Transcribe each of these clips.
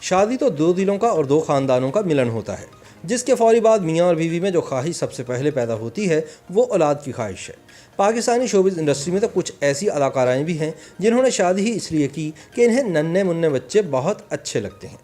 शादी तो दो दिलों का और दो खानदानों का मिलन होता है, जिसके फौरी बाद मियाँ और बीवी में जो ख्वाहिश सबसे पहले पैदा होती है वो औलाद की ख्वाहिश है। पाकिस्तानी शोबिज़ इंडस्ट्री में तो कुछ ऐसी अदाकाराएँ भी हैं जिन्होंने शादी ही इसलिए की कि इन्हें नन्हे मुन्ने बच्चे बहुत अच्छे लगते हैं।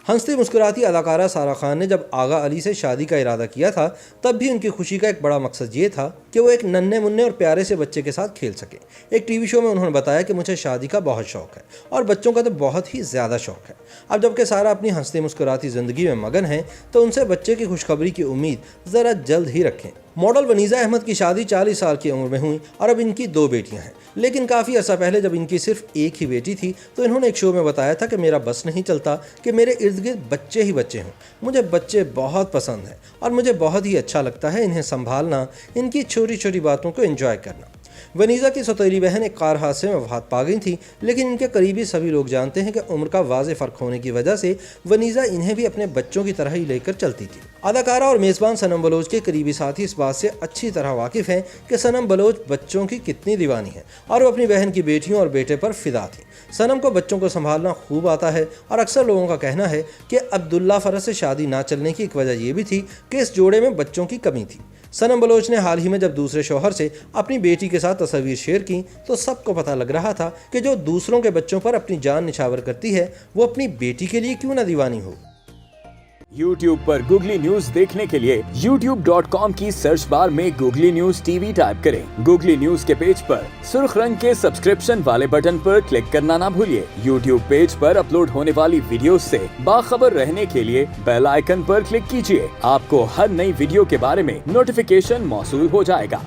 हंसती मुस्कुराती अदाकारा सारा खान ने जब आगा अली से शादी का इरादा किया था, तब भी उनकी खुशी का एक बड़ा मकसद ये था कि वो एक नन्हे मुन्ने और प्यारे से बच्चे के साथ खेल सके। एक टीवी शो में उन्होंने बताया कि मुझे शादी का बहुत शौक है और बच्चों का तो बहुत ही ज़्यादा शौक है। अब जबकि सारा अपनी हंसती मुस्कुराती ज़िंदगी में मगन है, तो उनसे बच्चे की खुशखबरी की उम्मीद ज़रा जल्द ही रखें। मॉडल वनीज़ा अहमद की शादी 40 साल की उम्र में हुई और अब इनकी 2 बेटियां हैं। लेकिन काफ़ी अर्सा पहले जब इनकी सिर्फ एक ही बेटी थी, तो इन्होंने एक शो में बताया था कि मेरा बस नहीं चलता कि मेरे इर्द गिर्द बच्चे ही बच्चे हों। मुझे बच्चे बहुत पसंद हैं और मुझे बहुत ही अच्छा लगता है इन्हें संभालना, इनकी छोटी छोटी बातों को एंजॉय करना। वनीज़ा की सौतेली बहन एक कार हादसे में वफात पा गई थी, लेकिन इनके करीबी सभी लोग जानते हैं कि उम्र का वाज़े फ़र्क होने की वजह से वनीज़ा इन्हें भी अपने बच्चों की तरह ही लेकर चलती थी। अदाकारा और मेज़बान सनम बलोच के करीबी साथी इस बात से अच्छी तरह वाकिफ़ हैं कि सनम बलोच बच्चों की कितनी दीवानी है और वो अपनी बहन की बेटियों और बेटे पर फिदा थी। सनम को बच्चों को संभालना खूब आता है और अक्सर लोगों का कहना है कि अब्दुल्ला फ़रज से शादी ना चलने की एक वजह यह भी थी कि इस जोड़े में बच्चों की कमी थी। सनम बलोच ने हाल ही में जब दूसरे शौहर से अपनी बेटी के साथ तस्वीर शेयर की, तो सबको पता लग रहा था कि जो दूसरों के बच्चों पर अपनी जान निछावर करती है, वो अपनी बेटी के लिए क्यों ना दीवानी हो। YouTube पर गूगली न्यूज देखने के लिए youtube.com की सर्च बार में गूगली न्यूज टीवी टाइप करें। गूगली न्यूज के पेज पर सुर्ख रंग के सब्सक्रिप्शन वाले बटन पर क्लिक करना ना भूलिए। YouTube पेज पर अपलोड होने वाली वीडियोस से बाखबर रहने के लिए बेल आइकन पर क्लिक कीजिए। आपको हर नई वीडियो के बारे में नोटिफिकेशन मौसूल हो जाएगा।